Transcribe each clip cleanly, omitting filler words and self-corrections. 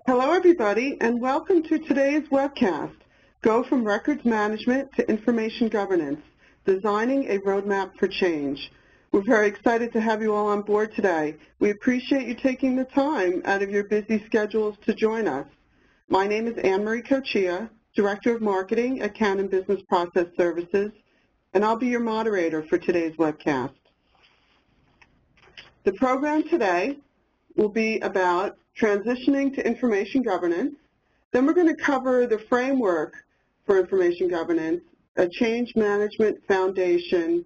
Hello everybody and welcome to today's webcast, Go from Records Management to Information Governance, Designing a Roadmap for Change. We're very excited to have you all on board today. We appreciate you taking the time out of your busy schedules to join us. My name is Anne-Marie Cochia, Director of Marketing at Canon Business Process Services, and I'll be your moderator for today's webcast. The program today will be about transitioning to information governance. Then we're going to cover the framework for information governance, a change management foundation,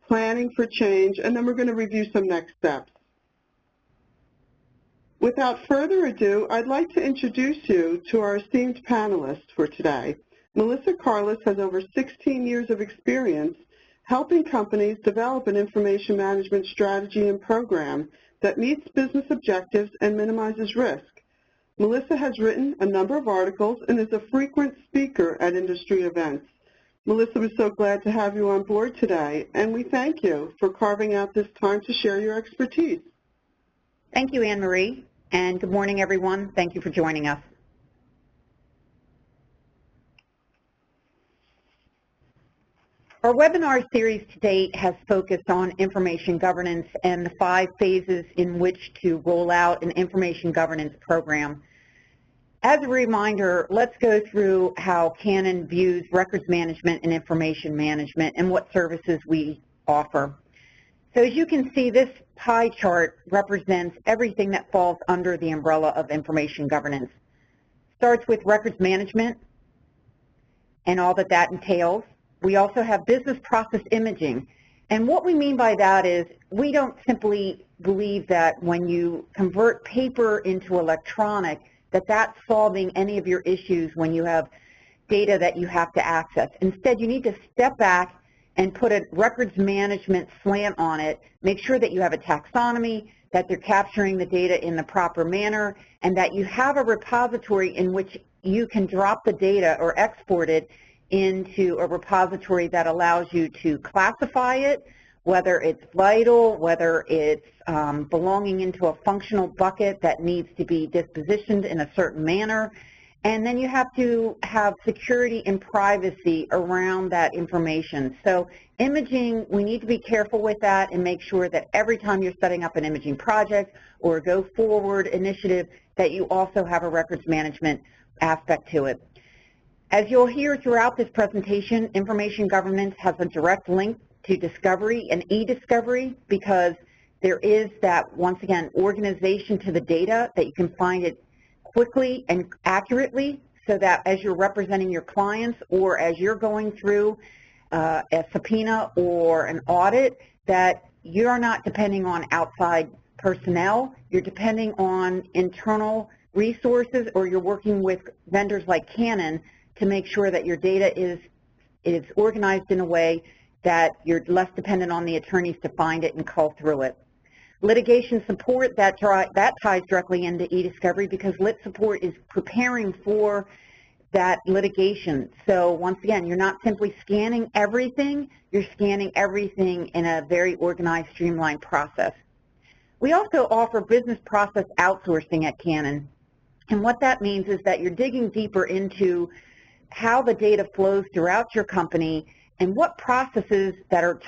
planning for change, and then we're going to review some next steps. Without further ado, I'd like to introduce you to our esteemed panelists for today. Melissa Carlos has over 16 years of experience helping companies develop an information management strategy and program that meets business objectives and minimizes risk. Melissa has written a number of articles and is a frequent speaker at industry events. Melissa, we're so glad to have you on board today, and we thank you for carving out this time to share your expertise. Thank you, Anne-Marie, and good morning, everyone. Thank you for joining us. Our webinar series to date has focused on information governance and the 5 phases in which to roll out an information governance program. As a reminder, let's go through how Canon views records management and information management and what services we offer. So as you can see, this pie chart represents everything that falls under the umbrella of information governance. Starts with records management and all that that entails. We also have business process imaging. And what we mean by that is we don't simply believe that when you convert paper into electronic, that that's solving any of your issues when you have data that you have to access. Instead, you need to step back and put a records management slant on it, make sure that you have a taxonomy, that they're capturing the data in the proper manner, and that you have a repository in which you can drop the data or export it into a repository that allows you to classify it, whether it's vital, whether it's belonging into a functional bucket that needs to be dispositioned in a certain manner. And then you have to have security and privacy around that information. So imaging, we need to be careful with that and make sure that every time you're setting up an imaging project or a go forward initiative that you also have a records management aspect to it. As you'll hear throughout this presentation, information governance has a direct link to discovery and e-discovery because there is that, once again, organization to the data that you can find it quickly and accurately so that as you're representing your clients or as you're going through a subpoena or an audit, that you're not depending on outside personnel, you're depending on internal resources, or you're working with vendors like Canon to make sure that your data is organized in a way that you're less dependent on the attorneys to find it and cull through it. Litigation support, that ties directly into e-discovery because lit support is preparing for that litigation. So once again, you're not simply scanning everything, you're scanning everything in a very organized, streamlined process. We also offer business process outsourcing at Canon. And what that means is that you're digging deeper into how the data flows throughout your company and what processes that are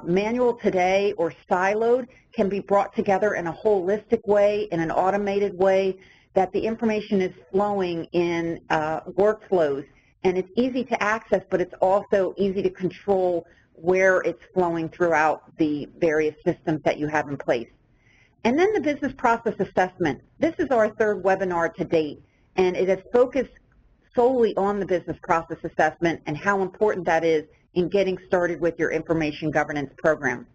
manual today or siloed can be brought together in a holistic way, in an automated way, that the information is flowing in workflows. And it's easy to access, but it's also easy to control where it's flowing throughout the various systems that you have in place. And then the business process assessment. This is our 3rd webinar to date, and it is focused solely on the business process assessment and how important that is in getting started with your information governance program.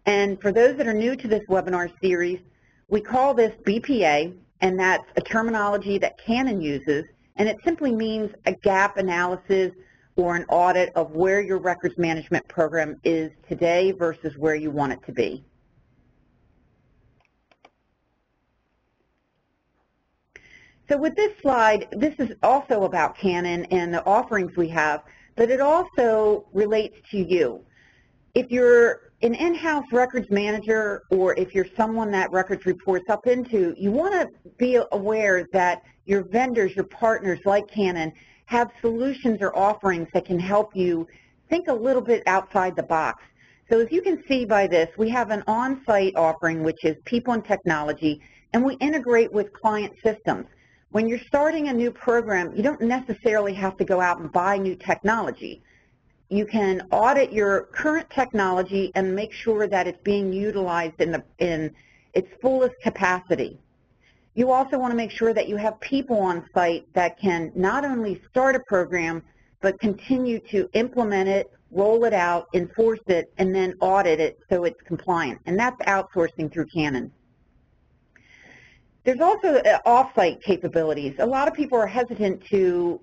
And for those that are new to this webinar series, we call this BPA, and that's a terminology that Canon uses, and it simply means a gap analysis or an audit of where your records management program is today versus where you want it to be. So with this slide, this is also about Canon and the offerings we have, but it also relates to you. If you're an in-house records manager, or if you're someone that records reports up into, you want to be aware that your vendors, your partners like Canon, have solutions or offerings that can help you think a little bit outside the box. So as you can see by this, we have an on-site offering, which is people and technology, and we integrate with client systems. When you're starting a new program, you don't necessarily have to go out and buy new technology. You can audit your current technology and make sure that it's being utilized in its fullest capacity. You also want to make sure that you have people on site that can not only start a program, but continue to implement it, roll it out, enforce it, and then audit it so it's compliant. And that's outsourcing through Canon. There's also off-site capabilities. A lot of people are hesitant to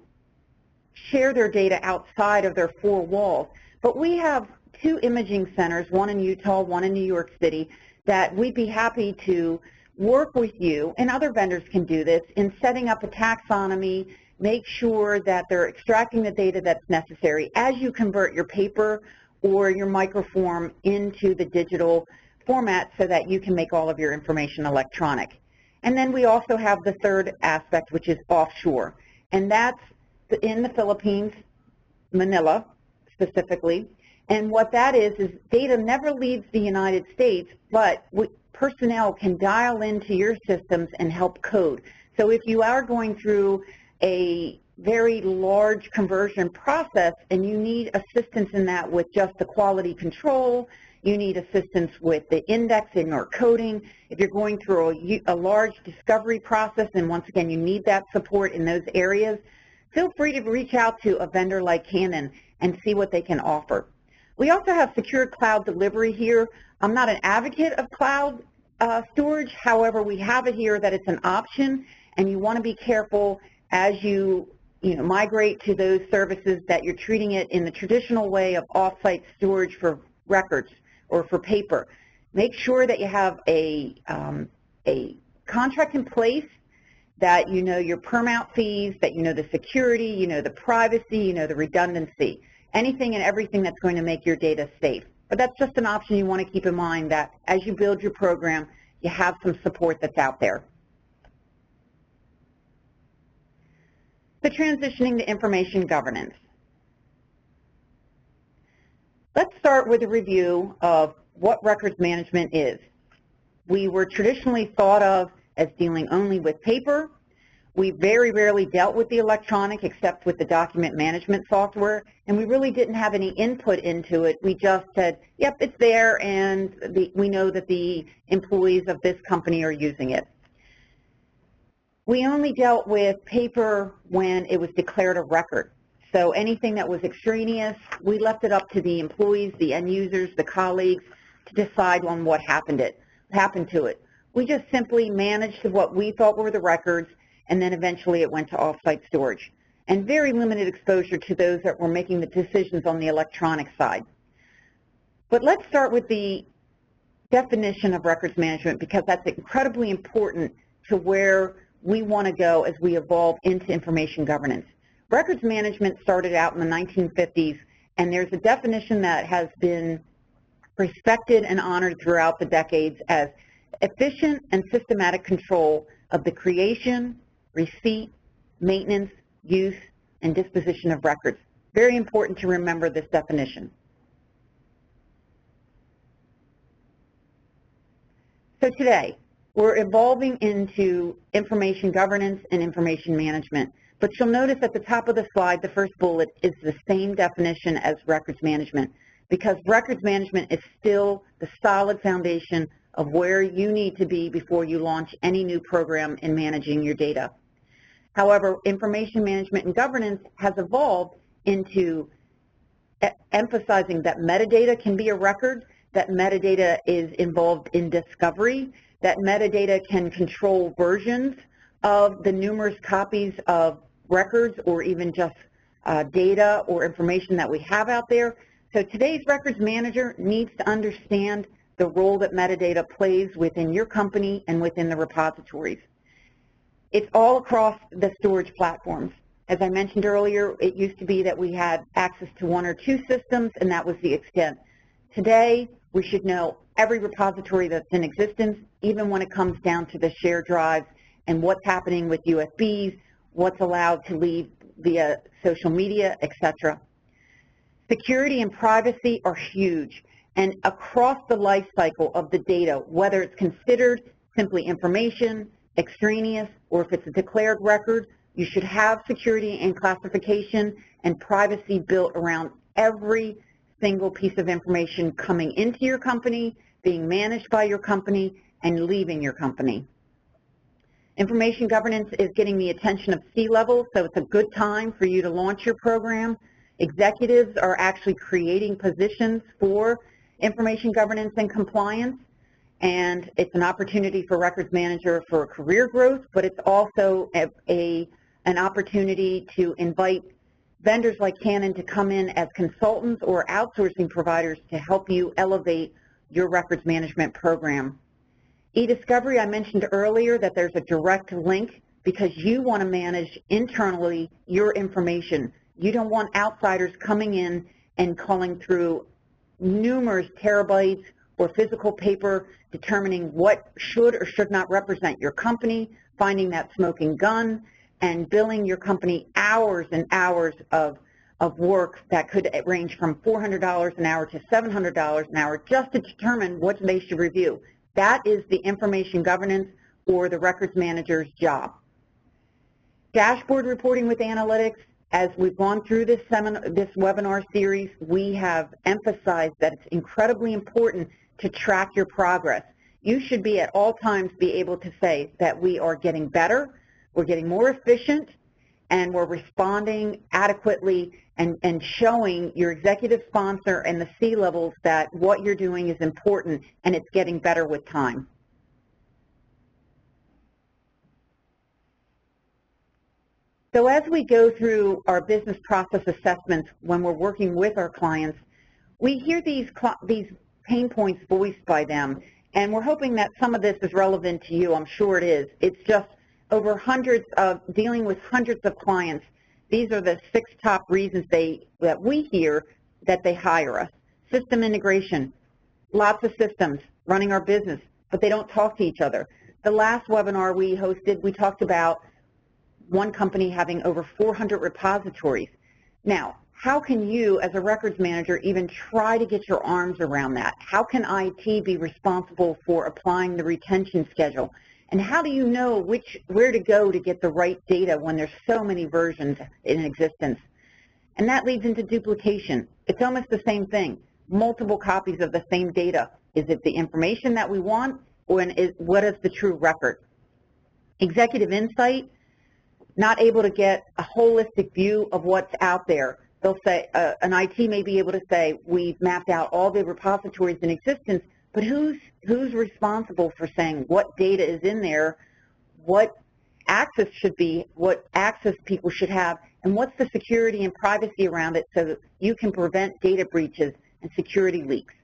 share their data outside of their four walls, but we have two imaging centers, one in Utah, one in New York City, that we'd be happy to work with you, and other vendors can do this, in setting up a taxonomy, make sure that they're extracting the data that's necessary as you convert your paper or your microform into the digital format so that you can make all of your information electronic. And then we also have the third aspect, which is offshore, and that's in the Philippines, Manila specifically. And what that is data never leaves the United States, but personnel can dial into your systems and help code. So if you are going through a very large conversion process and you need assistance in that with just the quality control, you need assistance with the indexing or coding, if you're going through a large discovery process, and once again you need that support in those areas, feel free to reach out to a vendor like Canon and see what they can offer. We also have secured cloud delivery here. I'm not an advocate of cloud storage, however, we have it here that it's an option, and you want to be careful as you migrate to those services that you're treating it in the traditional way of off-site storage for records or for paper. Make sure that you have a contract in place, that you know your perm-out fees, that you know the security, you know the privacy, you know the redundancy, anything and everything that's going to make your data safe. But that's just an option you want to keep in mind, that as you build your program, you have some support that's out there. So transitioning to information governance. Let's start with a review of what records management is. We were traditionally thought of as dealing only with paper. We very rarely dealt with the electronic except with the document management software, and we really didn't have any input into it. We just said, yep, it's there, and we know that the employees of this company are using it. We only dealt with paper when it was declared a record. So anything that was extraneous, we left it up to the employees, the end users, the colleagues to decide on what happened to it. We just simply managed what we thought were the records, and then eventually it went to off-site storage. And very limited exposure to those that were making the decisions on the electronic side. But let's start with the definition of records management, because that's incredibly important to where we want to go as we evolve into information governance. Records management started out in the 1950s, and there's a definition that has been respected and honored throughout the decades as efficient and systematic control of the creation, receipt, maintenance, use, and disposition of records. Very important to remember this definition. So today, we're evolving into information governance and information management. But you'll notice at the top of the slide, the first bullet is the same definition as records management, because records management is still the solid foundation of where you need to be before you launch any new program in managing your data. However, information management and governance has evolved into emphasizing that metadata can be a record, that metadata is involved in discovery, that metadata can control versions of the numerous copies of records or even just data or information that we have out there. So today's records manager needs to understand the role that metadata plays within your company and within the repositories. It's all across the storage platforms. As I mentioned earlier, it used to be that we had access to one or two systems, and that was the extent. Today, We should know every repository that's in existence, even when it comes down to the shared drives and what's happening with USBs, what's allowed to leave via social media, etc. Security and privacy are huge, and across the life cycle of the data, whether it's considered simply information, extraneous, or if it's a declared record, you should have security and classification and privacy built around every single piece of information coming into your company, being managed by your company, and leaving your company. Information governance is getting the attention of C-level, so it's a good time for you to launch your program. Executives are actually creating positions for information governance and compliance, and it's an opportunity for records manager for career growth, but it's also an opportunity to invite vendors like Canon to come in as consultants or outsourcing providers to help you elevate your records management program. E-discovery, I mentioned earlier that there's a direct link because you want to manage internally your information. You don't want outsiders coming in and culling through numerous terabytes or physical paper, determining what should or should not represent your company, finding that smoking gun, and billing your company hours and hours of work that could range from $400 an hour to $700 an hour just to determine what they should review. That is the information governance or the records manager's job. Dashboard reporting with analytics. As we've gone through this webinar series, we have emphasized that it's incredibly important to track your progress. You should be at all times be able to say that we are getting better, we're getting more efficient, and we're responding adequately and showing your executive sponsor and the C-levels that what you're doing is important and it's getting better with time. So as we go through our business process assessments when we're working with our clients, we hear these pain points voiced by them, and we're hoping that some of this is relevant to you. I'm sure it is. It's just over dealing with hundreds of clients. These are the 6 top reasons that we hear that they hire us. System integration, lots of systems running our business, but they don't talk to each other. The last webinar we hosted, we talked about one company having over 400 repositories. Now, how can you as a records manager even try to get your arms around that? How can IT be responsible for applying the retention schedule? And how do you know where to go to get the right data when there's so many versions in existence? And that leads into duplication. It's almost the same thing. Multiple copies of the same data. Is it the information that we want, or what is the true record? Executive insight, not able to get a holistic view of what's out there. They'll say, an IT may be able to say, we've mapped out all the repositories in existence, but who's responsible for saying what data is in there, what access should be, what access people should have, and what's the security and privacy around it so that you can prevent data breaches and security leaks.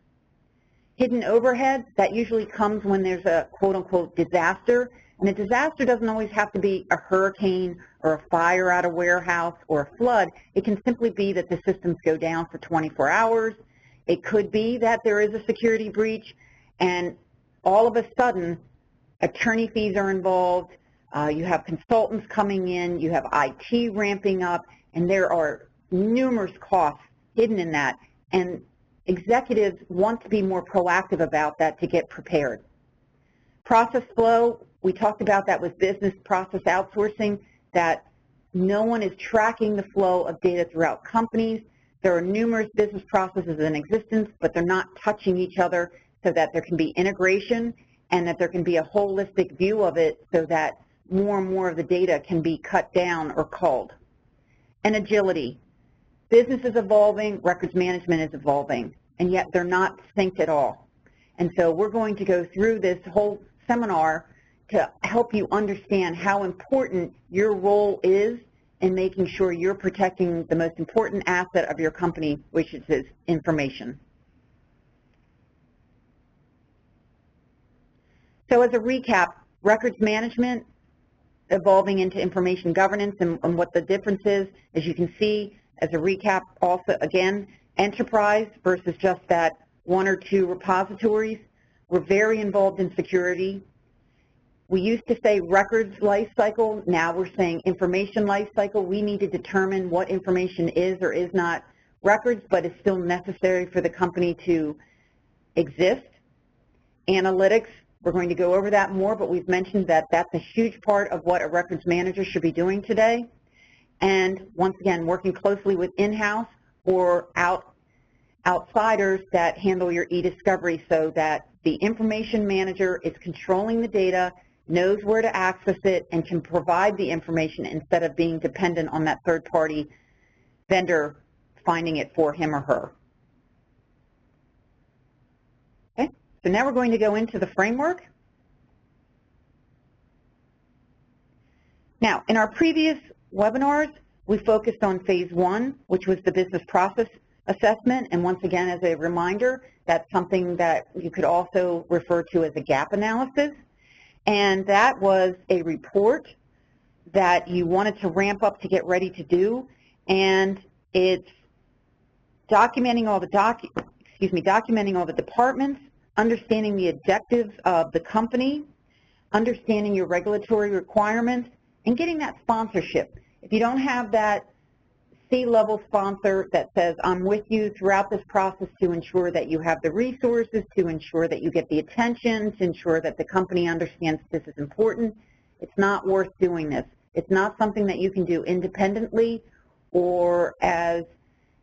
Hidden overhead, that usually comes when there's a quote-unquote disaster, and a disaster doesn't always have to be a hurricane or a fire at a warehouse or a flood. It can simply be that the systems go down for 24 hours. It could be that there is a security breach, and all of a sudden, attorney fees are involved, you have consultants coming in, you have IT ramping up, and there are numerous costs hidden in that. And executives want to be more proactive about that to get prepared. Process flow, we talked about that with business process outsourcing, that no one is tracking the flow of data throughout companies. There are numerous business processes in existence, but they're not touching each other so that there can be integration and that there can be a holistic view of it so that more and more of the data can be cut down or culled. And agility. Business is evolving, records management is evolving, and yet they're not synced at all. And so we're going to go through this whole seminar to help you understand how important your role is in making sure you're protecting the most important asset of your company, which is information. So as a recap, records management evolving into information governance and what the difference is, as you can see, as a recap also, again, enterprise versus just that 1 or 2 repositories. We're very involved in security. We used to say records lifecycle. Now we're saying information lifecycle. We need to determine what information is or is not records, but is still necessary for the company to exist. Analytics, we're going to go over that more, but we've mentioned that that's a huge part of what a records manager should be doing today. And once again, working closely with in-house or outsiders that handle your e-discovery so that the information manager is controlling the data, knows where to access it, and can provide the information instead of being dependent on that third-party vendor finding it for him or her. Okay, so now we're going to go into the framework. Now, in our previous webinars, we focused on phase 1, which was the business process assessment, and once again, as a reminder, that's something that you could also refer to as a gap analysis. And that was a report that you wanted to ramp up to get ready to do, and it's documenting all the documenting all the departments, understanding the objectives of the company, understanding your regulatory requirements, and getting that sponsorship. If you don't have that C-level sponsor that says, I'm with you throughout this process to ensure that you have the resources, to ensure that you get the attention, to ensure that the company understands this is important, it's not worth doing this. It's not something that you can do independently or as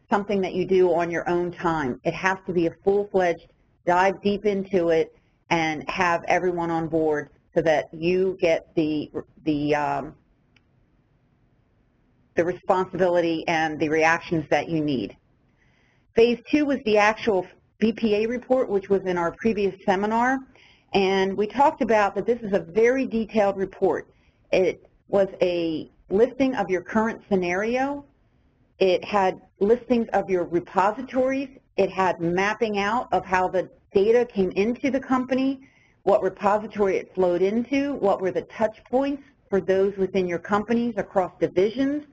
something that you do on your own time. It has to be a full-fledged dive deep into it and have everyone on board so that you get the responsibility and the reactions that you need. Phase 2 was the actual BPA report, which was in our previous seminar, and we talked about that this is a very detailed report. It was a listing of your current scenario. It had listings of your repositories. It had mapping out of how the data came into the company, what repository it flowed into, what were the touch points for those within your companies across divisions,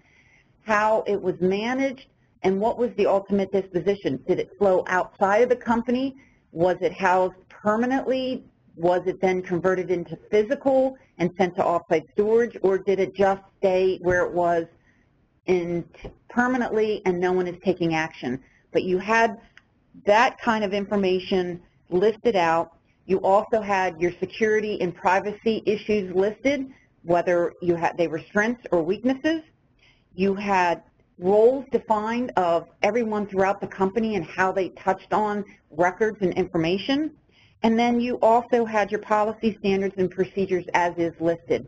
how it was managed, and what was the ultimate disposition. Did it flow outside of the company? Was it housed permanently? Was it then converted into physical and sent to offsite storage, or did it just stay where it was permanently and no one is taking action? But you had that kind of information listed out. You also had your security and privacy issues listed, whether they were strengths or weaknesses. You had roles defined of everyone throughout the company and how they touched on records and information. And then you also had your policy, standards, and procedures as is listed.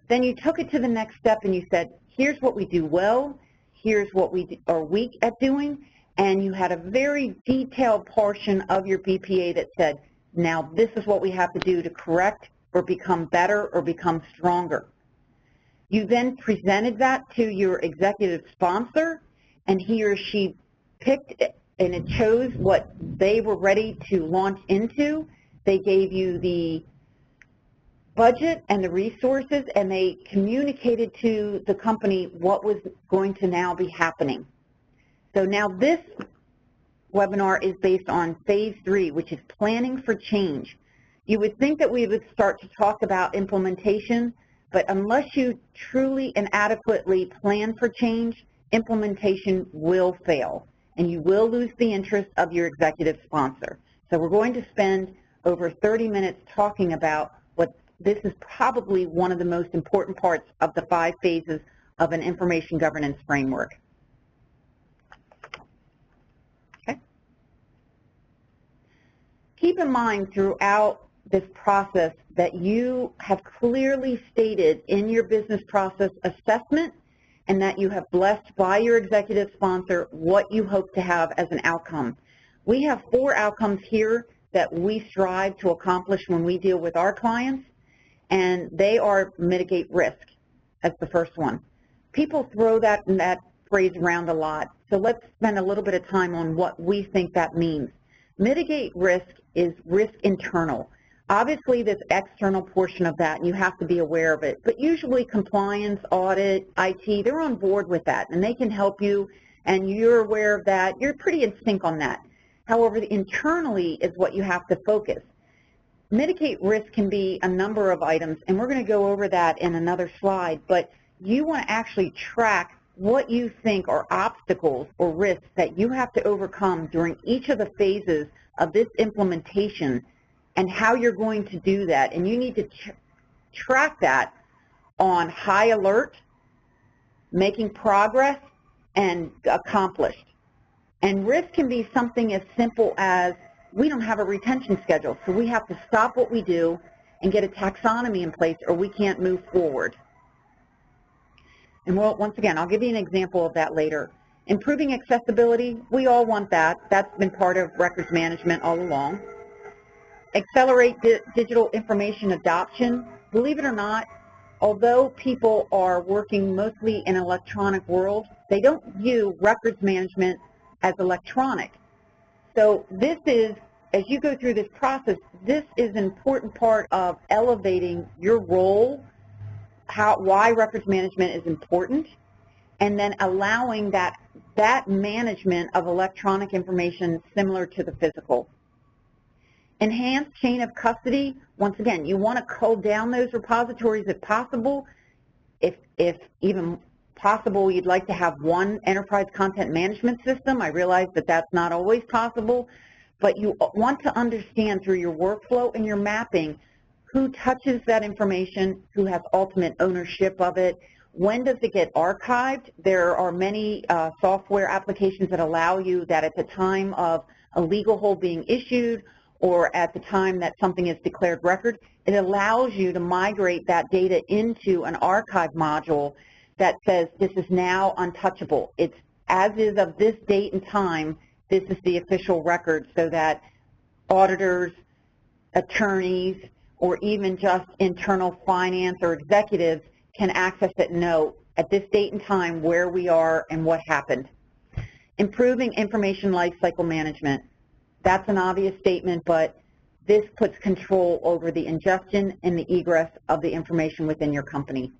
Then you took it to the next step and you said, here's what we do well, here's what we are weak at doing, and you had a very detailed portion of your BPA that said, now this is what we have to do to correct or become better or become stronger. You then presented that to your executive sponsor, and he or she picked it, and it chose what they were ready to launch into. They gave you the budget and the resources, and they communicated to the company what was going to now be happening. So now this webinar is based on phase 3, which is planning for change. You would think that we would start to talk about implementation, but unless you truly and adequately plan for change, implementation will fail, and you will lose the interest of your executive sponsor. So we're going to spend over 30 minutes talking about what this is probably one of the most important parts of the 5 phases of an information governance framework. Okay. Keep in mind throughout this process that you have clearly stated in your business process assessment and that you have blessed by your executive sponsor what you hope to have as an outcome. We have 4 outcomes here that we strive to accomplish when we deal with our clients, and they are mitigate risk as the first one. People throw that phrase around a lot, so let's spend a little bit of time on what we think that means. Mitigate risk is risk internal. Obviously, this external portion of that, and you have to be aware of it, but usually compliance, audit, IT, they're on board with that, and they can help you, and you're aware of that. You're pretty in sync on that. However, internally is what you have to focus. Mitigate risk can be a number of items, and we're going to go over that in another slide, but you want to actually track what you think are obstacles or risks that you have to overcome during each of the phases of this implementation and how you're going to do that. And you need to track that on high alert, making progress, and accomplished. And risk can be something as simple as we don't have a retention schedule, so we have to stop what we do and get a taxonomy in place or we can't move forward. And once again, I'll give you an example of that later. Improving accessibility, we all want that. That's been part of records management all along. Accelerate digital information adoption. Believe it or not, although people are working mostly in an electronic world, they don't view records management as electronic. So this is, as you go through this process, this is an important part of elevating your role, why records management is important, and then allowing that management of electronic information similar to the physical. Enhanced chain of custody. Once again, you want to cull down those repositories if possible. If even possible, you'd like to have one enterprise content management system. I realize that that's not always possible, but you want to understand through your workflow and your mapping who touches that information, who has ultimate ownership of it, when does it get archived. There are many software applications that allow you that at the time of a legal hold being issued or at the time that something is declared record, it allows you to migrate that data into an archive module that says this is now untouchable. It's as is of this date and time, this is the official record, so that auditors, attorneys, or even just internal finance or executives can access it and know at this date and time where we are and what happened. Improving information lifecycle management. That's an obvious statement, but this puts control over the ingestion and the egress of the information within your company.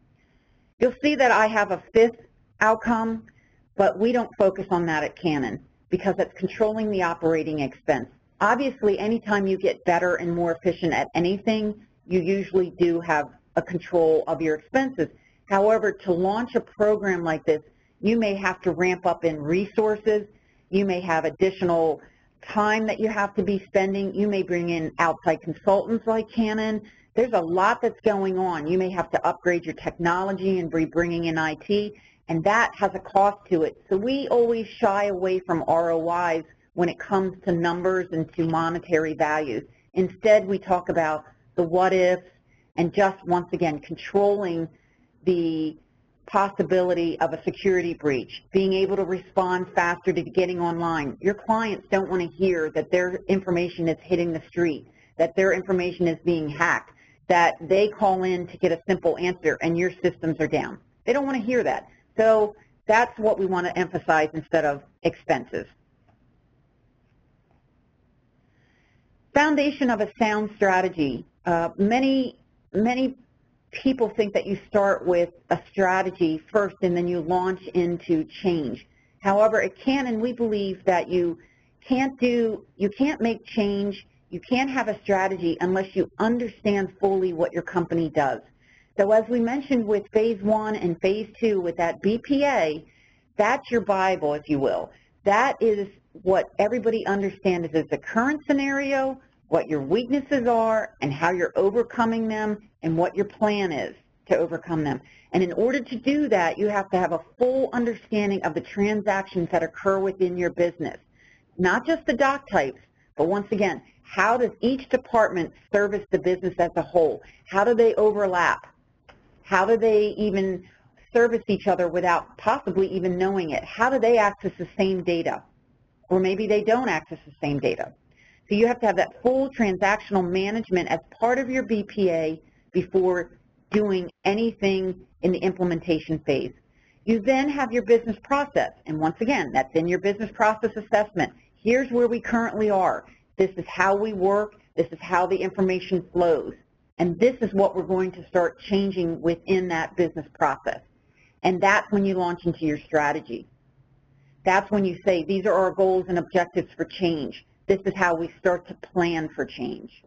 You'll see that I have a fifth outcome, but we don't focus on that at Canon because it's controlling the operating expense. Obviously, anytime you get better and more efficient at anything, you usually do have a control of your expenses. However, to launch a program like this, you may have to ramp up in resources. You may have additional time that you have to be spending. You may bring in outside consultants like Canon. There's a lot that's going on. You may have to upgrade your technology and be bringing in IT, and that has a cost to it. So we always shy away from ROIs when it comes to numbers and to monetary values. Instead, we talk about the what-ifs and just, once again, controlling the possibility of a security breach, being able to respond faster to getting online. Your clients don't want to hear that their information is hitting the street, that their information is being hacked, that they call in to get a simple answer and your systems are down. They don't want to hear that. So that's what we want to emphasize instead of expenses. Foundation of a sound strategy. Many people think that you start with a strategy first and then you launch into change. However, at Canon, we believe that you can't make change, you can't have a strategy unless you understand fully what your company does. So as we mentioned with phase 1 and phase 2 with that BPA, that's your Bible, if you will. That is what everybody understands is the current scenario, what your weaknesses are, and how you're overcoming them, and what your plan is to overcome them. And in order to do that, you have to have a full understanding of the transactions that occur within your business. Not just the doc types, but once again, how does each department service the business as a whole? How do they overlap? How do they even service each other without possibly even knowing it? How do they access the same data? Or maybe they don't access the same data. So you have to have that full transactional management as part of your BPA before doing anything in the implementation phase. You then have your business process, and once again, that's in your business process assessment. Here's where we currently are. This is how we work. This is how the information flows. And this is what we're going to start changing within that business process. And that's when you launch into your strategy. That's when you say, these are our goals and objectives for change. this is how we start to plan for change.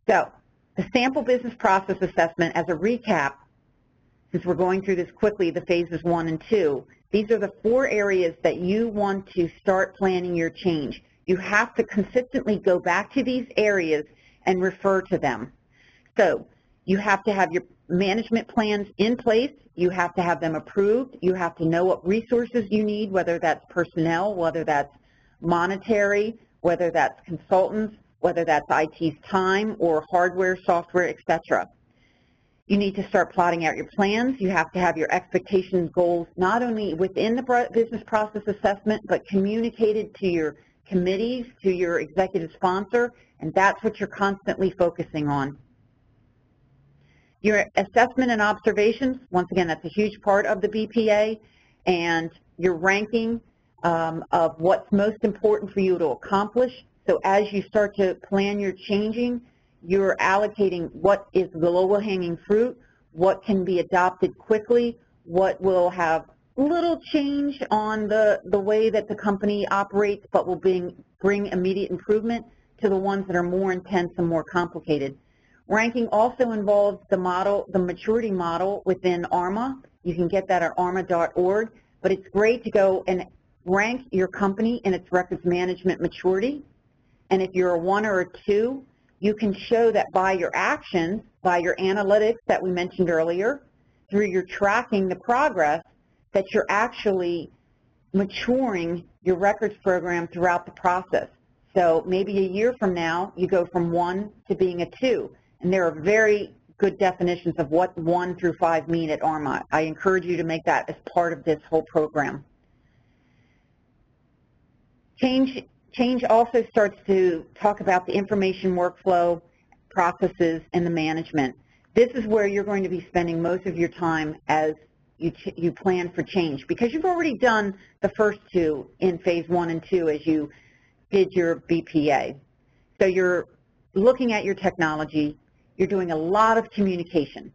So, the sample business process assessment, as a recap, since we're going through this quickly, the phases 1 and 2, these are the 4 areas that you want to start planning your change. You have to consistently go back to these areas and refer to them. So, you have to have your management plans in place, you have to have them approved, you have to know what resources you need, whether that's personnel, whether that's monetary, whether that's consultants, whether that's IT's time or hardware, software, etc. You need to start plotting out your plans. You have to have your expectations, goals, not only within the business process assessment, but communicated to your committees, to your executive sponsor, and that's what you're constantly focusing on. Your assessment and observations, once again, that's a huge part of the BPA, and your ranking of what's most important for you to accomplish. So as you start to plan your changing, you're allocating what is the low-hanging fruit, what can be adopted quickly, what will have little change on the way that the company operates but will bring immediate improvement, to the ones that are more intense and more complicated. Ranking also involves the maturity model within ARMA. You can get that at arma.org, but it's great to go and rank your company in its records management maturity. And if you're a 1 or a 2, you can show that by your actions, by your analytics that we mentioned earlier, through your tracking the progress, that you're actually maturing your records program throughout the process. So maybe a year from now, you go from 1 to being a 2. And there are very good definitions of what 1 through 5 mean at ARMA. I encourage you to make that as part of this whole program. Change also starts to talk about the information workflow, processes, and the management. This is where you're going to be spending most of your time as you plan for change, because you've already done the first 2 in phase 1 and 2 as you did your BPA. So you're looking at your technology, you're doing a lot of communication,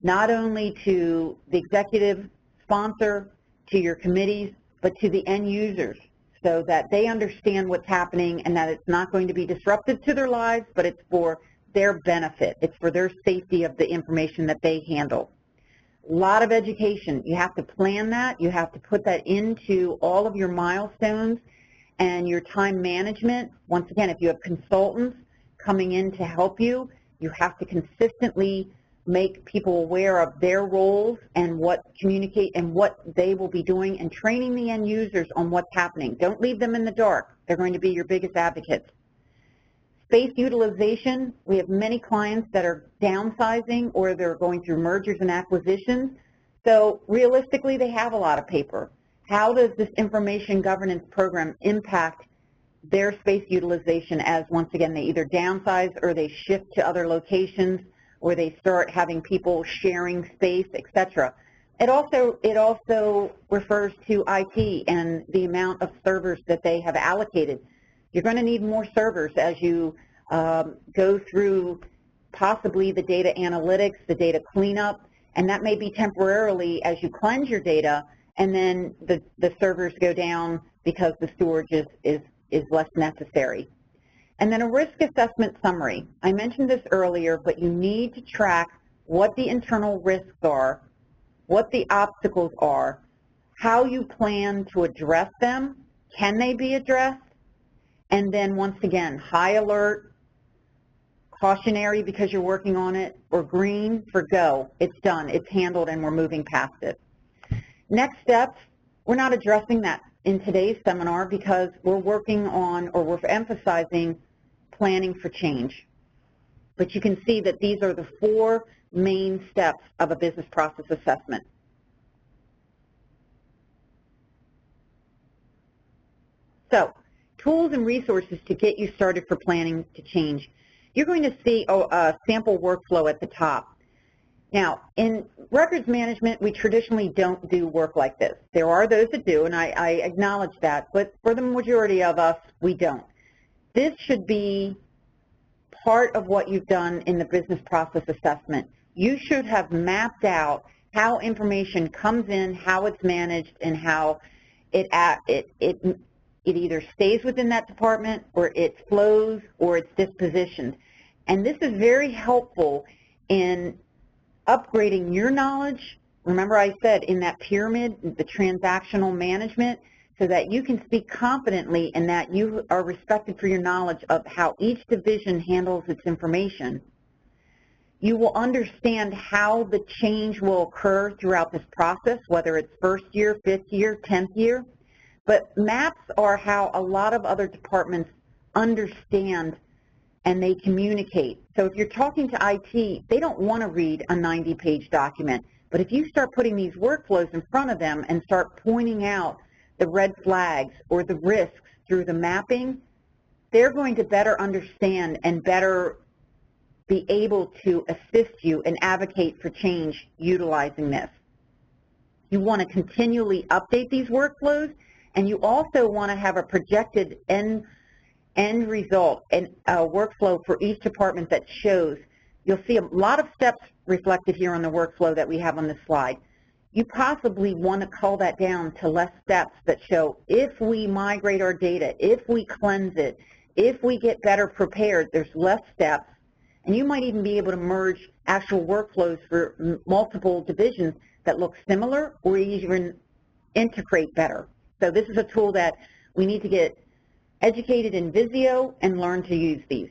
not only to the executive sponsor, to your committees, but to the end users, so that they understand what's happening and that it's not going to be disruptive to their lives, but it's for their benefit. It's for their safety of the information that they handle. A lot of education. You have to plan that. You have to put that into all of your milestones and your time management. Once again, if you have consultants coming in to help you, you have to consistently make people aware of their roles and what they will be doing, and training the end users on what's happening. Don't leave them in the dark. They're going to be your biggest advocates. Space utilization, we have many clients that are downsizing or they're going through mergers and acquisitions. So realistically, they have a lot of paper. How does this information governance program impact their space utilization as, once again, they either downsize or they shift to other locations, or they start having people sharing space, etc. It also refers to IT and the amount of servers that they have allocated. You're going to need more servers as you go through possibly the data analytics, the data cleanup, and that may be temporarily as you cleanse your data, and then the servers go down because the storage is less necessary. And then a risk assessment summary. I mentioned this earlier, but you need to track what the internal risks are, what the obstacles are, how you plan to address them, can they be addressed, and then once again, high alert, cautionary because you're working on it, or green for go. It's done, it's handled, and we're moving past it. Next steps, we're not addressing that in today's seminar because we're working on, or we're emphasizing, planning for change. But you can see that these are the 4 main steps of a business process assessment. So, tools and resources to get you started for planning to change. You're going to see a sample workflow at the top. Now, in records management, we traditionally don't do work like this. There are those that do, and I acknowledge that, but for the majority of us, we don't. This should be part of what you've done in the business process assessment. You should have mapped out how information comes in, how it's managed, and how it either stays within that department, or it flows, or it's dispositioned. And this is very helpful in upgrading your knowledge. Remember I said in that pyramid, the transactional management, so that you can speak confidently and that you are respected for your knowledge of how each division handles its information. You will understand how the change will occur throughout this process, whether it's first year, 5th year, 10th year. But maps are how a lot of other departments understand and they communicate. So if you're talking to IT, they don't want to read a 90-page document. But if you start putting these workflows in front of them and start pointing out the red flags or the risks through the mapping, they're going to better understand and better be able to assist you and advocate for change utilizing this. You want to continually update these workflows, and you also want to have a projected end result and a workflow for each department that shows. You'll see a lot of steps reflected here on the workflow that we have on this slide. You possibly want to cull that down to less steps that show if we migrate our data, if we cleanse it, if we get better prepared, there's less steps. And you might even be able to merge actual workflows for multiple divisions that look similar or even integrate better. So this is a tool that we need to get educated in Visio and learn to use these.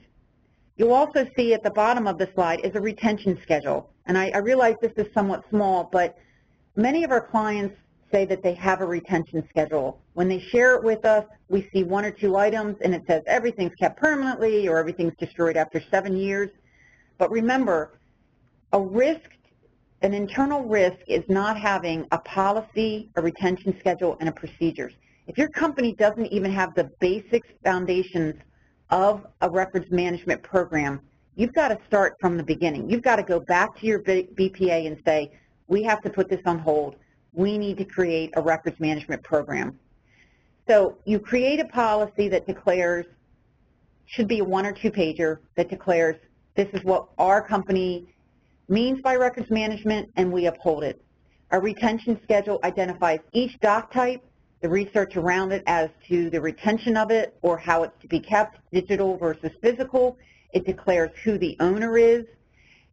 You'll also see at the bottom of the slide is a retention schedule. And I realize this is somewhat small, but many of our clients say that they have a retention schedule. When they share it with us, we see 1 or 2 items and it says everything's kept permanently or everything's destroyed after 7 years. But remember, an internal risk is not having a policy, a retention schedule, and a procedures. If your company doesn't even have the basic foundations of a records management program, you've got to start from the beginning. You've got to go back to your BPA and say, we have to put this on hold. We need to create a records management program. So you create a policy that declares, should be a 1 or 2 pager, that declares this is what our company means by records management, and we uphold it. Our retention schedule identifies each doc type, the research around it as to the retention of it or how it's to be kept, digital versus physical. It declares who the owner is,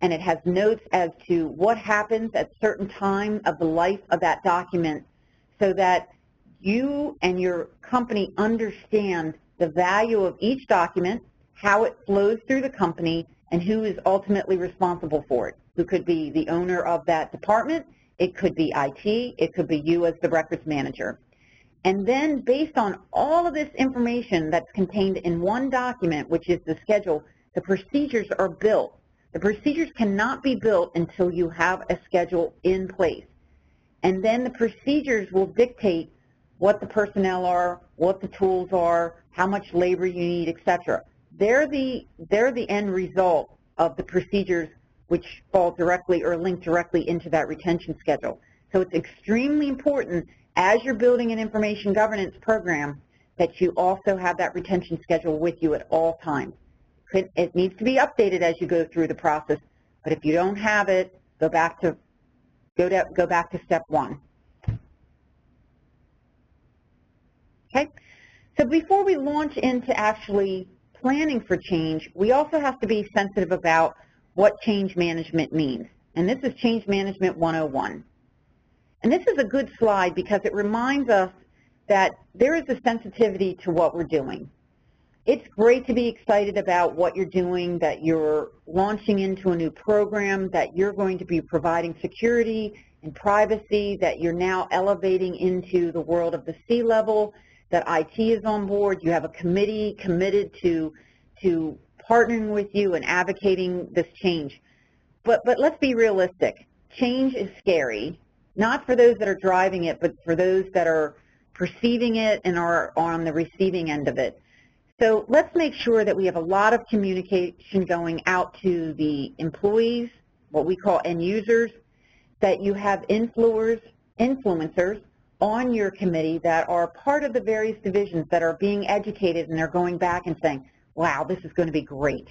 and it has notes as to what happens at certain time of the life of that document so that you and your company understand the value of each document, how it flows through the company, and who is ultimately responsible for it. Who could be the owner of that department, it could be IT, it could be you as the records manager. And then based on all of this information that's contained in one document, which is the schedule, the procedures are built. The procedures cannot be built until you have a schedule in place. And then the procedures will dictate what the personnel are, what the tools are, how much labor you need, etc. They're the end result of the procedures which fall directly or link directly into that retention schedule. So it's extremely important as you're building an information governance program that you also have that retention schedule with you at all times. It needs to be updated as you go through the process, but if you don't have it, go back to step 1. Okay, so before we launch into actually planning for change, we also have to be sensitive about what change management means. And this is Change Management 101. And this is a good slide because it reminds us that there is a sensitivity to what we're doing. It's great to be excited about what you're doing, that you're launching into a new program, that you're going to be providing security and privacy, that you're now elevating into the world of the C-level, that IT is on board, you have a committee committed to partnering with you and advocating this change. But let's be realistic. Change is scary, not for those that are driving it, but for those that are perceiving it and are on the receiving end of it. So let's make sure that we have a lot of communication going out to the employees, what we call end users, that you have influencers on your committee that are part of the various divisions that are being educated, and they're going back and saying, wow, this is going to be great,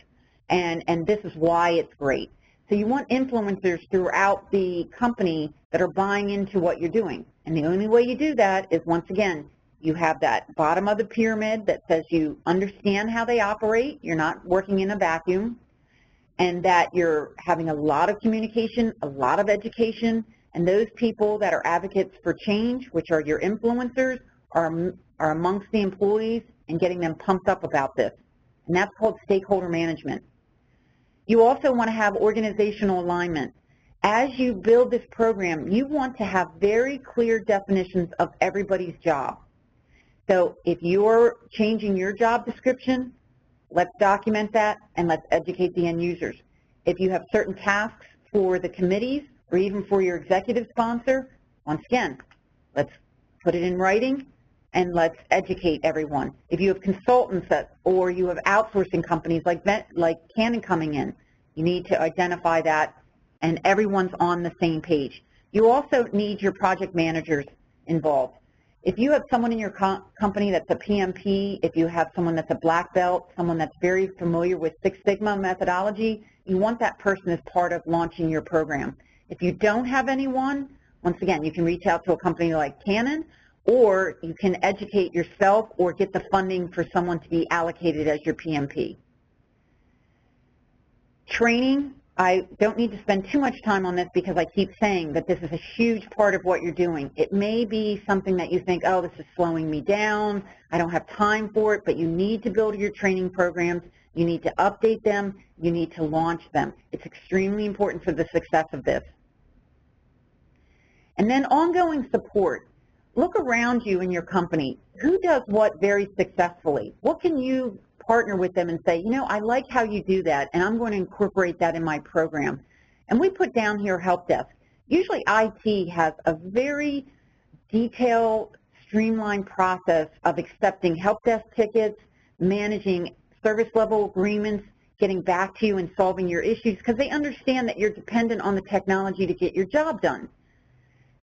and this is why it's great. So you want influencers throughout the company that are buying into what you're doing. And the only way you do that is, once again, you have that bottom of the pyramid that says you understand how they operate, you're not working in a vacuum, and that you're having a lot of communication, a lot of education, and those people that are advocates for change, which are your influencers, are amongst the employees and getting them pumped up about this. And that's called stakeholder management. You also want to have organizational alignment. As you build this program, you want to have very clear definitions of everybody's job. So if you're changing your job description, let's document that and let's educate the end users. If you have certain tasks for the committees or even for your executive sponsor, once again, let's put it in writing and let's educate everyone. If you have consultants or you have outsourcing companies like Canon coming in, you need to identify that and everyone's on the same page. You also need your project managers involved. If you have someone in your company that's a PMP, if you have someone that's a black belt, someone that's very familiar with Six Sigma methodology, you want that person as part of launching your program. If you don't have anyone, once again, you can reach out to a company like Canon, or you can educate yourself or get the funding for someone to be allocated as your PMP. Training, I don't need to spend too much time on this because I keep saying that this is a huge part of what you're doing. It may be something that you think, oh, this is slowing me down, I don't have time for it, but you need to build your training programs, you need to update them, you need to launch them. It's extremely important for the success of this. And then ongoing support. Look around you in your company. Who does what very successfully? What can you partner with them and say, you know, I like how you do that, and I'm going to incorporate that in my program. And we put down here help desk. Usually IT has a very detailed, streamlined process of accepting help desk tickets, managing service level agreements, getting back to you and solving your issues, because they understand that you're dependent on the technology to get your job done.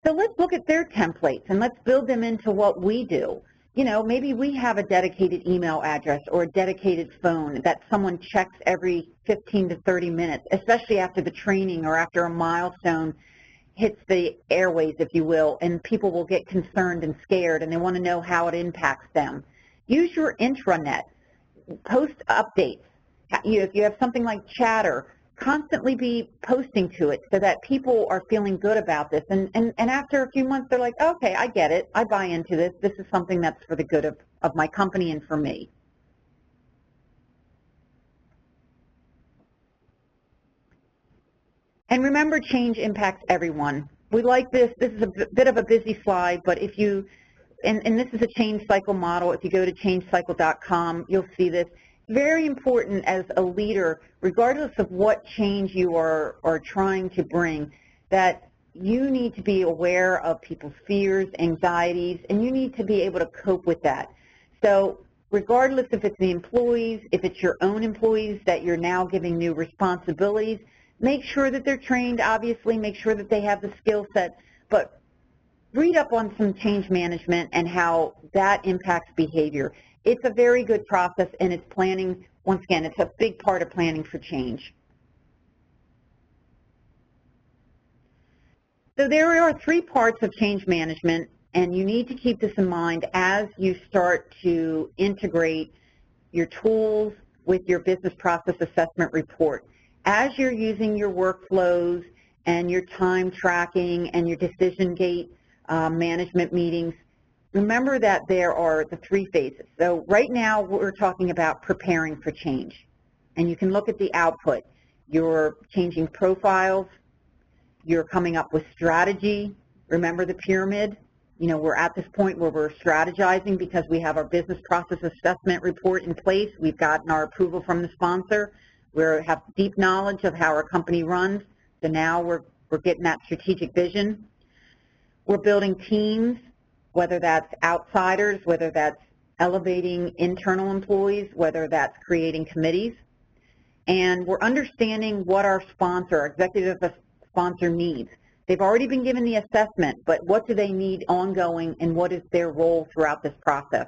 So let's look at their templates and let's build them into what we do. You know, maybe we have a dedicated email address or a dedicated phone that someone checks every 15 to 30 minutes, especially after the training or after a milestone hits the airways, if you will, and people will get concerned and scared and they want to know how it impacts them. Use your intranet. Post updates. If you have something like Chatter, constantly be posting to it so that people are feeling good about this. And after a few months, they're like, okay, I get it. I buy into this. This is something that's for the good of my company and for me. And remember, change impacts everyone. We like this. This is a bit of a busy slide, but if you, and this is a change cycle model. If you go to changecycle.com, you'll see this. Very important as a leader, regardless of what change you are trying to bring, that you need to be aware of people's fears, anxieties, and you need to be able to cope with that. So regardless if it's the employees, if it's your own employees that you're now giving new responsibilities, make sure that they're trained, obviously, make sure that they have the skill set, but read up on some change management and how that impacts behavior. It's a very good process, and it's planning, once again, it's a big part of planning for change. So there are 3 parts of change management, and you need to keep this in mind as you start to integrate your tools with your business process assessment report. As you're using your workflows and your time tracking and your decision gate management meetings, remember that there are the 3 phases. So right now we're talking about preparing for change. And you can look at the output. You're changing profiles. You're coming up with strategy. Remember the pyramid? You know, we're at this point where we're strategizing because we have our business process assessment report in place. We've gotten our approval from the sponsor. We have deep knowledge of how our company runs. So now we're getting that strategic vision. We're building teams, whether that's outsiders, whether that's elevating internal employees, whether that's creating committees. And we're understanding what our sponsor, our executive sponsor needs. They've already been given the assessment, but what do they need ongoing and what is their role throughout this process?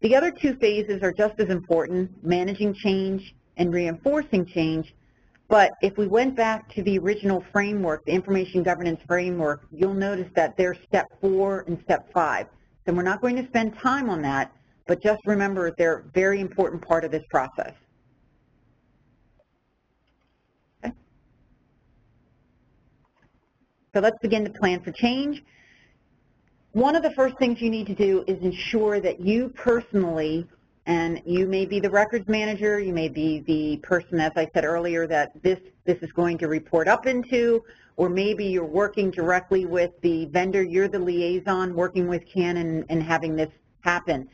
The other 2 phases are just as important, managing change and reinforcing change, But if we went back to the original framework, the information governance framework, you'll notice that there's step 4 and step 5. So we're not going to spend time on that, but just remember they're a very important part of this process. Okay. So let's begin to plan for change. One of the first things you need to do is ensure that you personally, and you may be the records manager, you may be the person, as I said earlier, that this is going to report up into, or maybe you're working directly with the vendor, you're the liaison working with Canon and having this happen.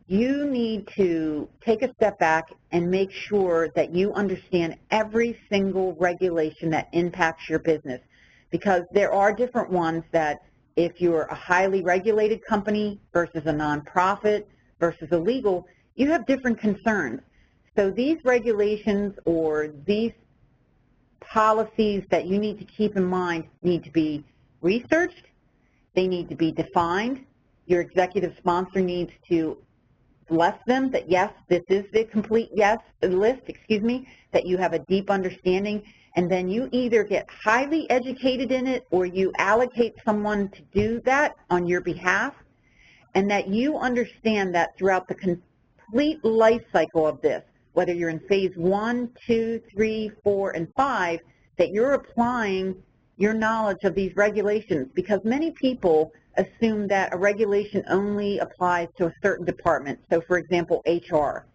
You need to take a step back and make sure that you understand every single regulation that impacts your business, because there are different ones that if you're a highly regulated company versus a nonprofit versus a legal, you have different concerns. So these regulations or these policies that you need to keep in mind need to be researched, they need to be defined, your executive sponsor needs to bless them that yes, this is the complete list, that you have a deep understanding, and then you either get highly educated in it or you allocate someone to do that on your behalf, and that you understand that throughout the complete life cycle of this, whether you're in phase 1, 2, 3, 4, and 5, that you're applying your knowledge of these regulations, because many people assume that a regulation only applies to a certain department. So for example, HR.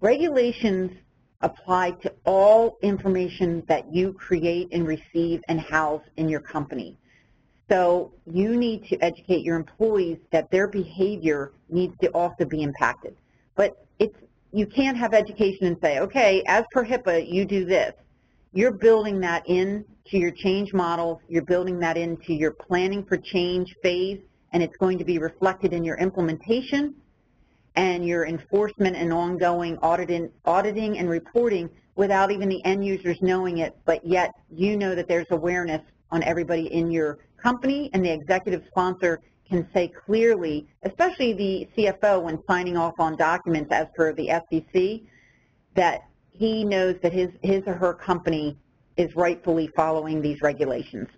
Regulations apply to all information that you create and receive and house in your company. So you need to educate your employees that their behavior needs to also be impacted. But you can't have education and say, okay, as per HIPAA, you do this. You're building that into your change models, you're building that into your planning for change phase, and it's going to be reflected in your implementation and your enforcement and ongoing auditing and reporting without even the end users knowing it, but yet you know that there's awareness on everybody in your company, and the executive sponsor can say clearly, especially the CFO when signing off on documents as per the SEC, that he knows that his or her company is rightfully following these regulations.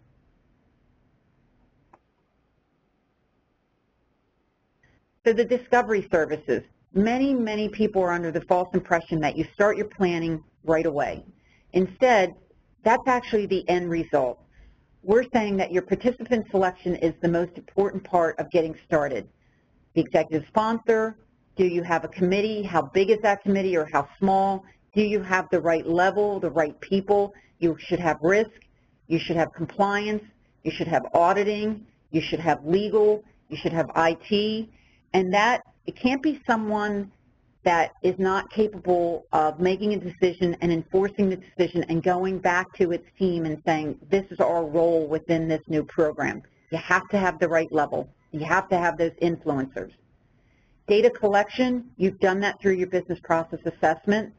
So the discovery services. Many people are under the false impression that you start your planning right away. Instead, that's actually the end result. We're saying that your participant selection is the most important part of getting started. The executive sponsor, do you have a committee? How big is that committee or how small? Do you have the right level, the right people? You should have risk, you should have compliance, you should have auditing, you should have legal, you should have IT, and that it can't be someone that is not capable of making a decision and enforcing the decision and going back to its team and saying, this is our role within this new program. You have to have the right level. You have to have those influencers. Data collection, you've done that through your business process assessment,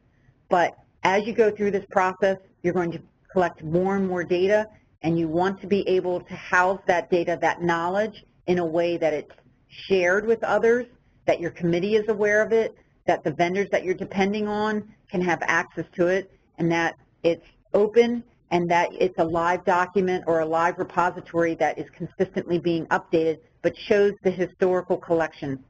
but as you go through this process, you're going to collect more and more data, and you want to be able to house that data, that knowledge, in a way that it's shared with others, that your committee is aware of it, that the vendors that you're depending on can have access to it, and that it's open, and that it's a live document or a live repository that is consistently being updated, but shows the historical collection.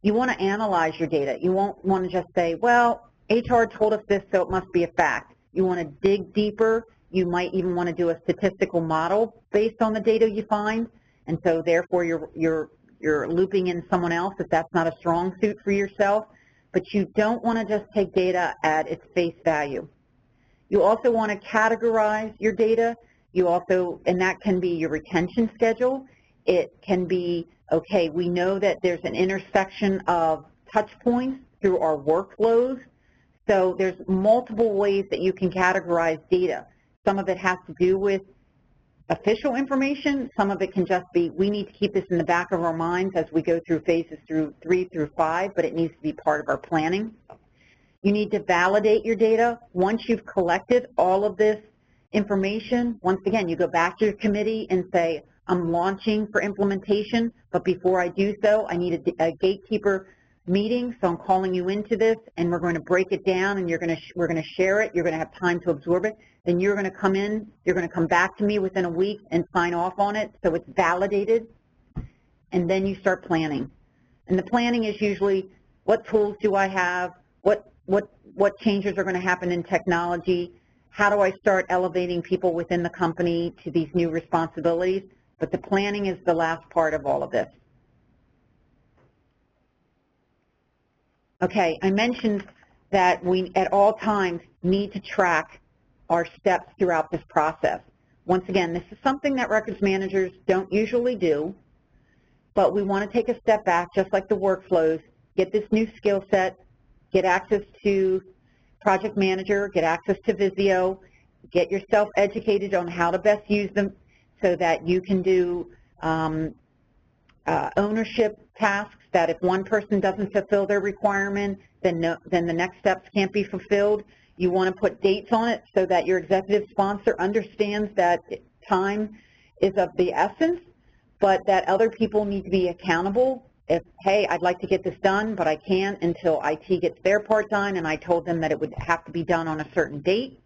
You want to analyze your data. You won't want to just say, well, HR told us this, so it must be a fact. You want to dig deeper. You might even want to do a statistical model based on the data you find, and so therefore you're looping in someone else if that's not a strong suit for yourself. But you don't want to just take data at its face value. You also want to categorize your data. You also, and that can be your retention schedule. It can be, okay, we know that there's an intersection of touch points through our workflows. So there's multiple ways that you can categorize data. Some of it has to do with official information. Some of it can just be, we need to keep this in the back of our minds as we go through phases 3 through 5, but it needs to be part of our planning. You need to validate your data. Once you've collected all of this information, once again, you go back to your committee and say, I'm launching for implementation, but before I do so, I need a gatekeeper meeting, so I'm calling you into this, and we're going to break it down, and we're going to share it. You're going to have time to absorb it. Then you're going to come in. You're going to come back to me within a week and sign off on it, so it's validated. And then you start planning. And the planning is usually, what tools do I have? What changes are going to happen in technology? How do I start elevating people within the company to these new responsibilities? But the planning is the last part of all of this. Okay, I mentioned that we at all times need to track our steps throughout this process. Once again, this is something that records managers don't usually do, but we want to take a step back, just like the workflows, get this new skill set, get access to Project Manager, get access to Visio, get yourself educated on how to best use them so that you can do ownership tasks, that if one person doesn't fulfill their requirement, then the next steps can't be fulfilled. You want to put dates on it so that your executive sponsor understands that time is of the essence, but that other people need to be accountable. If, hey, I'd like to get this done, but I can't until IT gets their part done, and I told them that it would have to be done on a certain date.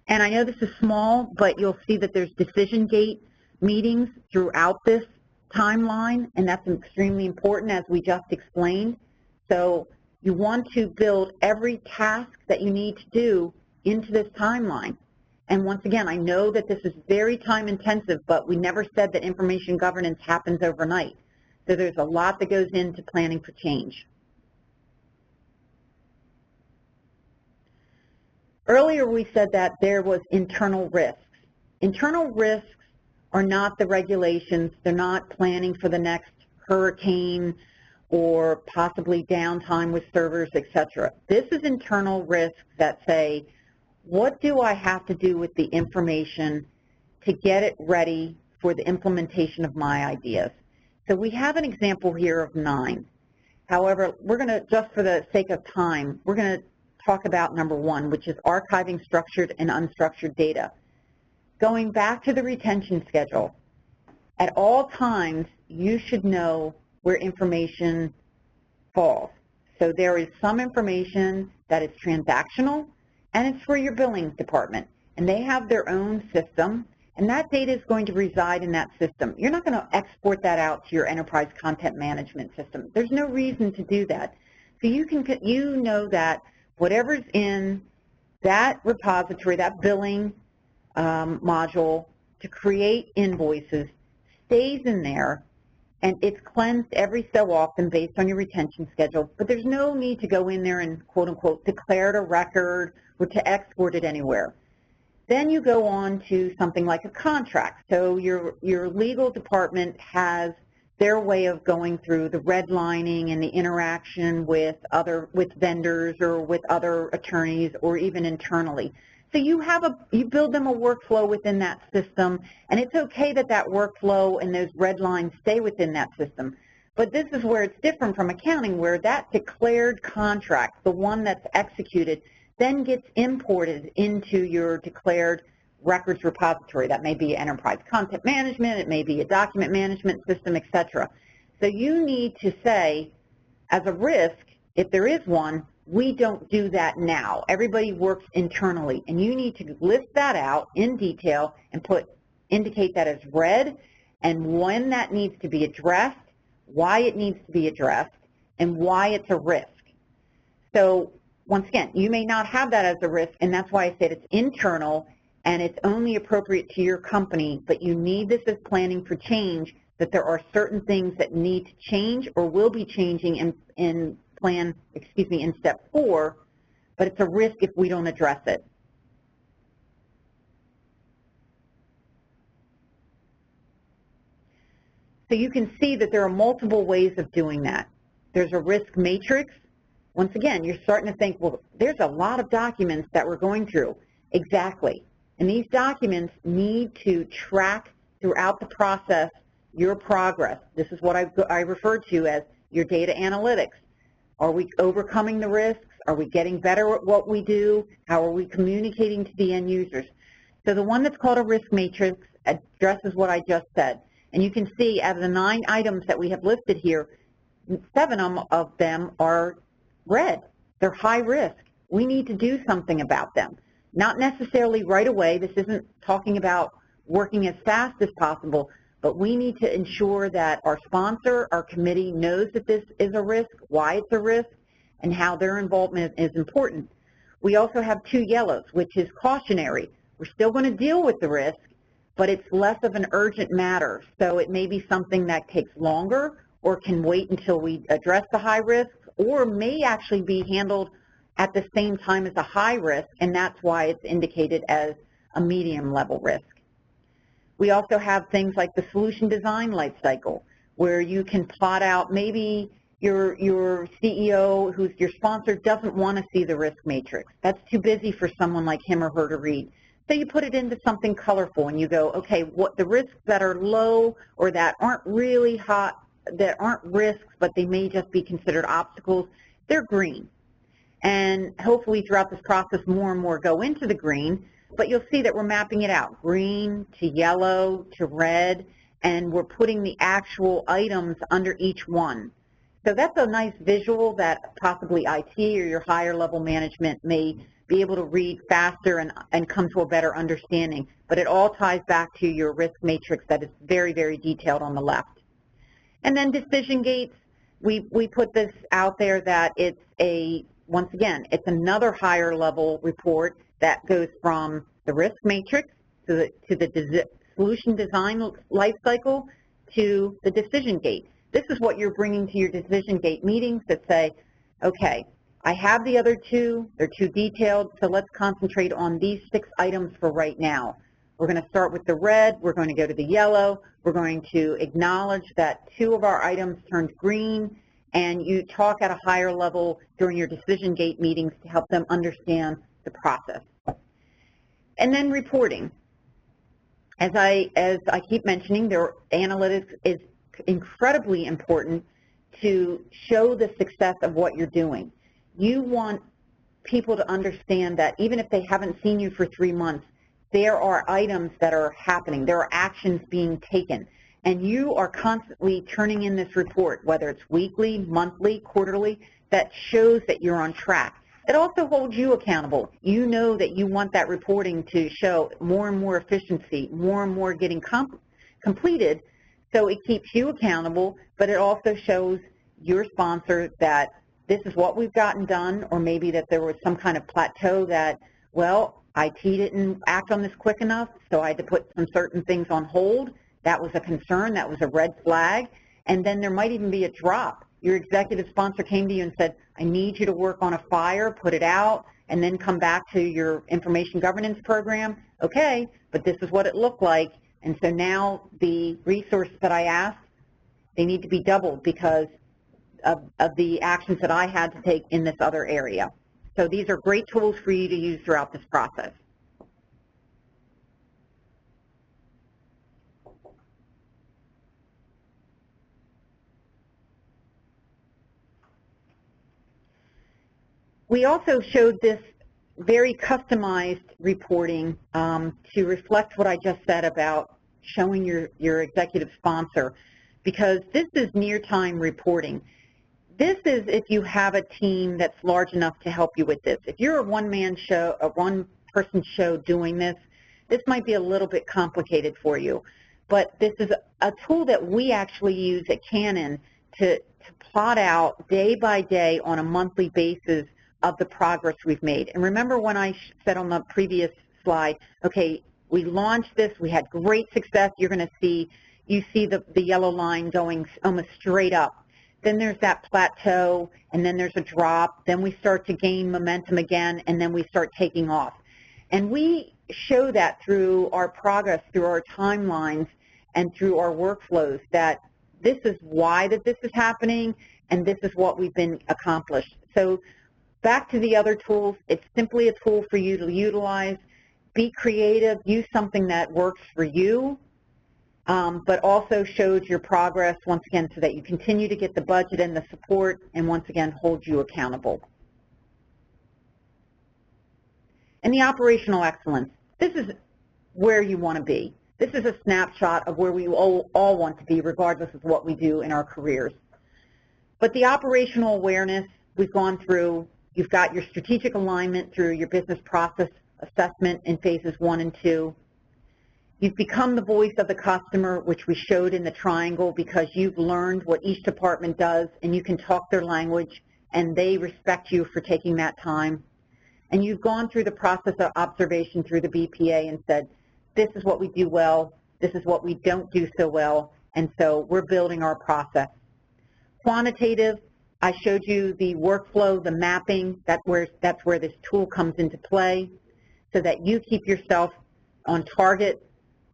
And I know this is small, but you'll see that there's decision gate meetings throughout this timeline, and that's extremely important, as we just explained. So you want to build every task that you need to do into this timeline. And once again, I know that this is very time intensive, but we never said that information governance happens overnight. So there's a lot that goes into planning for change. Earlier we said that there was internal risks. Internal risks are not the regulations. They're not planning for the next hurricane or possibly downtime with servers, etc. This is internal risks that say, what do I have to do with the information to get it ready for the implementation of my ideas? So we have an example here of 9. However, we're going to, just for the sake of time, we're going to talk about number 1, which is archiving structured and unstructured data. Going back to the retention schedule, at all times, you should know where information falls. So there is some information that is transactional, and it's for your billing department. And they have their own system, and that data is going to reside in that system. You're not going to export that out to your enterprise content management system. There's no reason to do that. So you know that whatever's in that repository, that billing module to create invoices stays in there, and it's cleansed every so often based on your retention schedule, but there's no need to go in there and quote-unquote declare it a record or to export it anywhere. Then you go on to something like a contract. So your legal department has their way of going through the redlining and the interaction with vendors or with other attorneys or even internally. So you build them a workflow within that system, and it's okay that that workflow and those red lines stay within that system. But this is where it's different from accounting, where that declared contract, the one that's executed, then gets imported into your declared records repository. That may be enterprise content management, it may be a document management system, etc. So you need to say, as a risk, if there is one, we don't do that now. Everybody works internally, and you need to list that out in detail and indicate that as red, and when that needs to be addressed, why it needs to be addressed, and why it's a risk. So once again, you may not have that as a risk, and that's why I said it's internal and it's only appropriate to your company, but you need this as planning for change, that there are certain things that need to change or will be changing in step 4, but it's a risk if we don't address it. So you can see that there are multiple ways of doing that. There's a risk matrix. Once again, you're starting to think, well, there's a lot of documents that we're going through. Exactly. And these documents need to track throughout the process your progress. This is what I refer to as your data analytics. Are we overcoming the risks? Are we getting better at what we do? How are we communicating to the end users? So the one that's called a risk matrix addresses what I just said. And you can see out of the 9 items that we have listed here, 7 of them are red. They're high risk. We need to do something about them. Not necessarily right away. This isn't talking about working as fast as possible, but we need to ensure that our sponsor, our committee, knows that this is a risk, why it's a risk, and how their involvement is important. We also have 2 yellows, which is cautionary. We're still going to deal with the risk, but it's less of an urgent matter. So it may be something that takes longer or can wait until we address the high risk, or may actually be handled at the same time as a high risk, and that's why it's indicated as a medium level risk. We also have things like the solution design life cycle, where you can plot out maybe your CEO, who's your sponsor, doesn't want to see the risk matrix. That's too busy for someone like him or her to read. So you put it into something colorful and you go, okay, what the risks that are low or that aren't really hot, that aren't risks, but they may just be considered obstacles, they're green. And hopefully throughout this process more and more go into the green, but you'll see that we're mapping it out, green to yellow to red, and we're putting the actual items under each one. So that's a nice visual that possibly IT or your higher level management may be able to read faster and come to a better understanding. But it all ties back to your risk matrix that is very, very detailed on the left. And then decision gates, we put this out there that it's once again, it's another higher level report that goes from the risk matrix to the solution design life cycle to the decision gate. This is what you're bringing to your decision gate meetings that say, okay, I have the other 2, they're too detailed, so let's concentrate on these 6 items for right now. We're going to start with the red, we're going to go to the yellow, we're going to acknowledge that 2 of our items turned green, and you talk at a higher level during your decision gate meetings to help them understand the process. And then reporting. As I keep mentioning, analytics is incredibly important to show the success of what you're doing. You want people to understand that even if they haven't seen you for 3 months, there are items that are happening, there are actions being taken, and you are constantly turning in this report, whether it's weekly, monthly, quarterly, that shows that you're on track. It also holds you accountable. You know that you want that reporting to show more and more efficiency, more and more getting completed, so it keeps you accountable, but it also shows your sponsor that this is what we've gotten done, or maybe that there was some kind of plateau that, well, IT didn't act on this quick enough, so I had to put some certain things on hold. That was a concern, that was a red flag, and then there might even be a drop. Your executive sponsor came to you and said, I need you to work on a fire, put it out, and then come back to your information governance program. Okay, but this is what it looked like, and so now the resources that I asked, they need to be doubled because of the actions that I had to take in this other area. So these are great tools for you to use throughout this process. We also showed this very customized reporting to reflect what I just said about showing your executive sponsor, because this is near-time reporting. This is if you have a team that's large enough to help you with this. If you're a one-man show, a one-person show doing this, this might be a little bit complicated for you. But this is a tool that we actually use at Canon to plot out day by day on a monthly basis of the progress we've made. And remember when I said on the previous slide, okay, we launched this, we had great success, you see the yellow line going almost straight up. Then there's that plateau, and then there's a drop, then we start to gain momentum again, and then we start taking off. And we show that through our progress, through our timelines, and through our workflows, that this is why that this is happening, and this is what we've been accomplished. So back to the other tools, it's simply a tool for you to utilize. Be creative, use something that works for you, but also shows your progress, once again, so that you continue to get the budget and the support, and once again, hold you accountable. And the operational excellence. This is where you want to be. This is a snapshot of where we all want to be, regardless of what we do in our careers. But the operational awareness we've gone through, you've got your strategic alignment through your business process assessment in phases 1 and 2. You've become the voice of the customer, which we showed in the triangle, because you've learned what each department does and you can talk their language and they respect you for taking that time. And you've gone through the process of observation through the BPA and said, this is what we do well, this is what we don't do so well, and so we're building our process. Quantitative, I showed you the workflow, the mapping, that's where this tool comes into play, so that you keep yourself on target,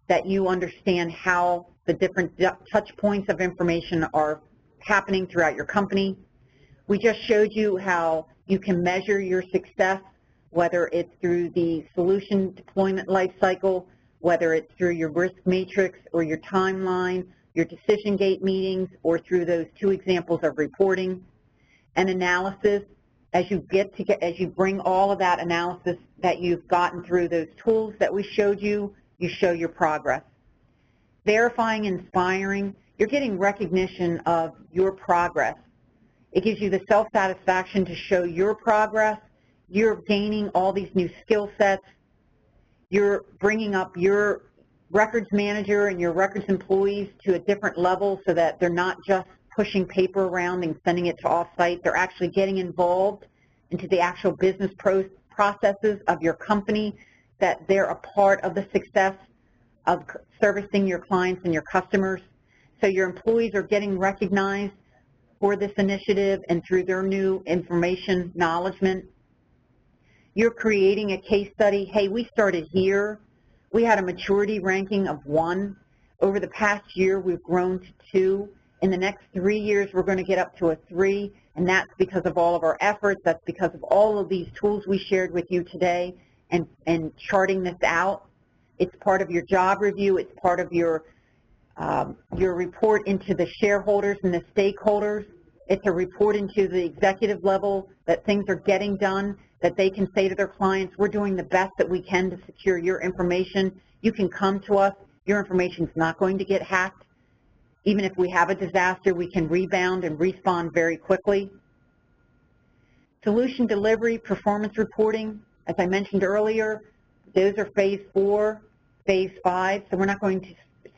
that you understand how the different touch points of information are happening throughout your company. We just showed you how you can measure your success, whether it's through the solution deployment lifecycle, whether it's through your risk matrix or your timeline, your decision gate meetings, or through those 2 examples of reporting. And analysis, as you bring all of that analysis that you've gotten through those tools that we showed you, you show your progress. Verifying, inspiring, you're getting recognition of your progress. It gives you the self-satisfaction to show your progress. You're gaining all these new skill sets. You're bringing up your records manager and your records employees to a different level so that they're not just pushing paper around and sending it to off-site. They're actually getting involved into the actual business processes of your company, that they're a part of the success of servicing your clients and your customers. So your employees are getting recognized for this initiative and through their new information acknowledgement. You're creating a case study. Hey, we started here. We had a maturity ranking of 1. Over the past year, we've grown to 2. In the next 3 years, we're going to get up to a 3, and that's because of all of our efforts. That's because of all of these tools we shared with you today and charting this out. It's part of your job review. It's part of your report into the shareholders and the stakeholders. It's a report into the executive level that things are getting done, that they can say to their clients, we're doing the best that we can to secure your information. You can come to us. Your information is not going to get hacked. Even if we have a disaster, we can rebound and respond very quickly. Solution delivery, performance reporting, as I mentioned earlier, those are phase 4, phase 5, so we're not going to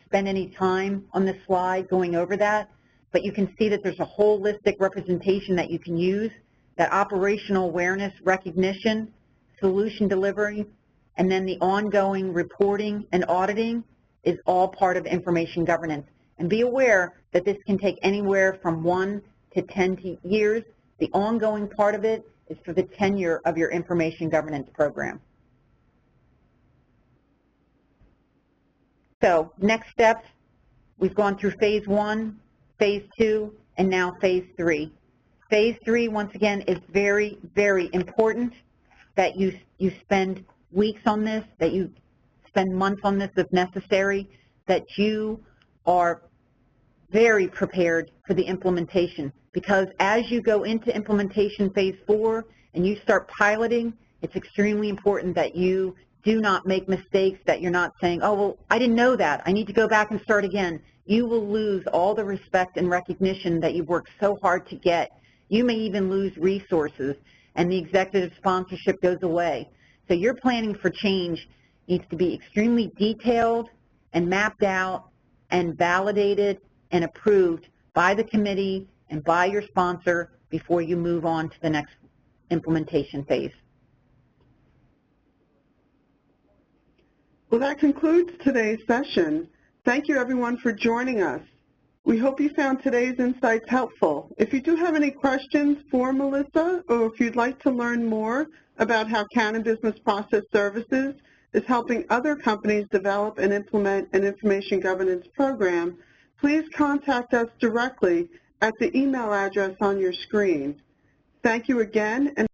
spend any time on this slide going over that, but you can see that there's a holistic representation that you can use, that operational awareness, recognition, solution delivery, and then the ongoing reporting and auditing is all part of information governance. And be aware that this can take anywhere from 1 to 10 years. The ongoing part of it is for the tenure of your information governance program. So next steps, we've gone through phase 1, phase 2, and now phase 3. Phase 3, once again, is very, very important that you spend weeks on this, that you spend months on this if necessary, that you are very prepared for the implementation. Because as you go into implementation phase 4 and you start piloting, it's extremely important that you do not make mistakes, that you're not saying, oh, well, I didn't know that. I need to go back and start again. You will lose all the respect and recognition that you've worked so hard to get. You may even lose resources, and the executive sponsorship goes away. So your planning for change needs to be extremely detailed and mapped out and validated and approved by the committee and by your sponsor before you move on to the next implementation phase. Well, that concludes today's session. Thank you, everyone, for joining us. We hope you found today's insights helpful. If you do have any questions for Melissa, or if you'd like to learn more about how Canon Business Process Services is helping other companies develop and implement an information governance program, please contact us directly at the email address on your screen. Thank you again.